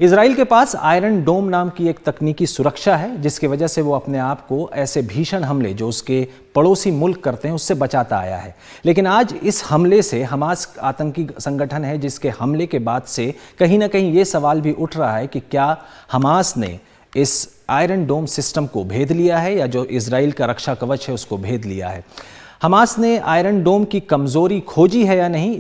Israel के पास iron डोम नाम की एक तकनीकी सुरक्षा है जिसकी वजह से वो अपने आप को ऐसे भीषण हमले जो उसके पड़ोसी मुल्क करते हैं उससे बचाता आया है। लेकिन आज इस हमले से हमास आतंकी संगठन है जिसके हमले के बाद से कहीं ना कहीं ये सवाल भी उठ रहा है कि क्या हमास ने इस आयरन डोम सिस्टम को भेद लिया है या जो इजराइल का रक्षा कवच है उसको भेद लिया है। हमास ने आयरन डोम की कमजोरी खोजी है या नहीं,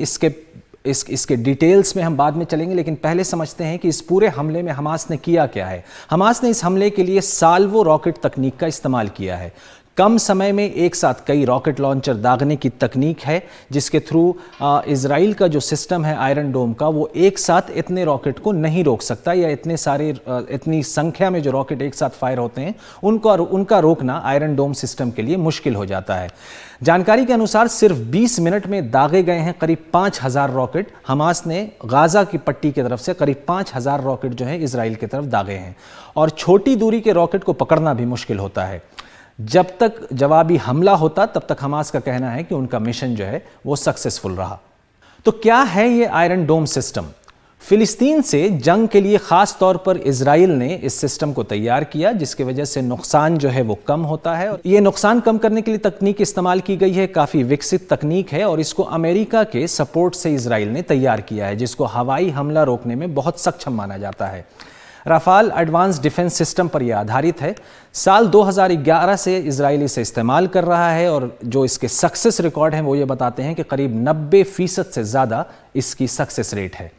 इसके डिटेल्स में हम बाद में चलेंगे, लेकिन पहले समझते हैं कि इस पूरे हमले में हमास ने किया क्या है। हमास ने इस हमले के लिए साल्वो रॉकेट तकनीक का इस्तेमाल किया है। कम समय में एक साथ कई रॉकेट लॉन्चर दागने की तकनीक है जिसके थ्रू इजराइल का जो सिस्टम है आयरन डोम का वो एक साथ इतने रॉकेट को नहीं रोक सकता, या इतनी संख्या में जो रॉकेट एक साथ फायर होते हैं उनका रोकना आयरन डोम सिस्टम के लिए मुश्किल हो जाता है। जानकारी के अनुसार सिर्फ 20 मिनट में दागे गए हैं करीब 5000 रॉकेट। हमास ने गाजा की पट्टी की तरफ से करीब 5000 रॉकेट जो है इजराइल की तरफ दागे हैं, और छोटी दूरी के रॉकेट को पकड़ना भी मुश्किल होता है। जब तक जवाबी हमला होता तब तक हमास का कहना है कि उनका मिशन जो है वो सक्सेसफुल रहा। तो क्या है ये आयरन डोम सिस्टम? फिलिस्तीन से जंग के लिए खास तौर पर इजराइल ने इस सिस्टम को तैयार किया जिसकी वजह से नुकसान जो है वो कम होता है, और ये नुकसान कम करने के लिए तकनीक इस्तेमाल की गई है। काफ़ी विकसित तकनीक है और इसको अमेरिका के सपोर्ट से इजराइल ने तैयार किया है जिसको हवाई हमला रोकने में बहुत सक्षम माना जाता है। राफाल एडवांस डिफेंस सिस्टम पर यह आधारित है। साल 2011 से इजराइल इसे इस्तेमाल कर रहा है और जो इसके सक्सेस रिकॉर्ड हैं वो ये बताते हैं कि करीब 90% से ज़्यादा इसकी सक्सेस रेट है।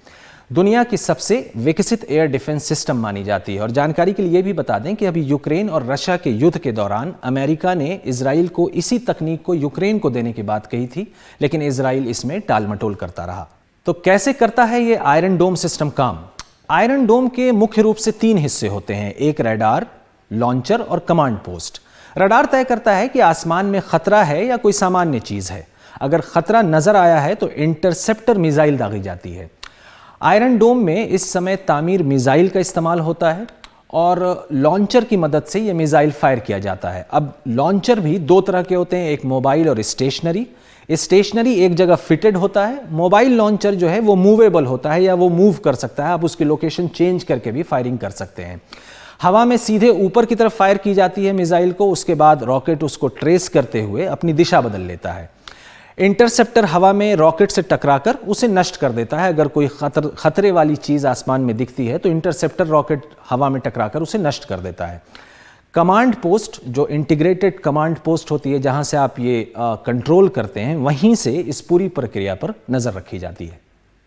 दुनिया की सबसे विकसित एयर डिफेंस सिस्टम मानी जाती है। और जानकारी के लिए भी बता दें कि अभी यूक्रेन और रशिया के युद्ध के दौरान अमेरिका ने इजराइल को इसी तकनीक को यूक्रेन को देने की बात कही थी, लेकिन इजराइल इसमें टाल मटोल करता रहा। तो कैसे करता है ये आयरन डोम सिस्टम काम? आयरन डोम के मुख्य रूप से 3 हिस्से होते हैं, एक रडार, लॉन्चर और कमांड पोस्ट। रडार तय करता है कि आसमान में खतरा है या कोई सामान्य चीज है। अगर खतरा नजर आया है तो इंटरसेप्टर मिसाइल दागी जाती है। आयरन डोम में इस समय तामीर मिसाइल का इस्तेमाल होता है और लॉन्चर की मदद से यह मिसाइल फायर किया जाता है। अब लॉन्चर भी 2 तरह के होते हैं, एक मोबाइल और स्टेशनरी। स्टेशनरी एक जगह फिटेड होता है, मोबाइल लॉन्चर जो है वो मूवेबल होता है या वो मूव कर सकता है, आप उसकी लोकेशन चेंज करके भी फायरिंग कर सकते हैं। हवा में सीधे ऊपर की तरफ फायर की जाती है मिसाइल को, उसके बाद रॉकेट उसको ट्रेस करते हुए अपनी दिशा बदल लेता है। इंटरसेप्टर हवा में रॉकेट से टकराकर उसे नष्ट कर देता है। अगर कोई खतरे वाली चीज आसमान में दिखती है तो इंटरसेप्टर रॉकेट हवा में टकराकर उसे नष्ट कर देता है। कमांड पोस्ट जो इंटीग्रेटेड कमांड पोस्ट होती है जहां से आप ये कंट्रोल करते हैं, वहीं से इस पूरी प्रक्रिया पर नजर रखी जाती है।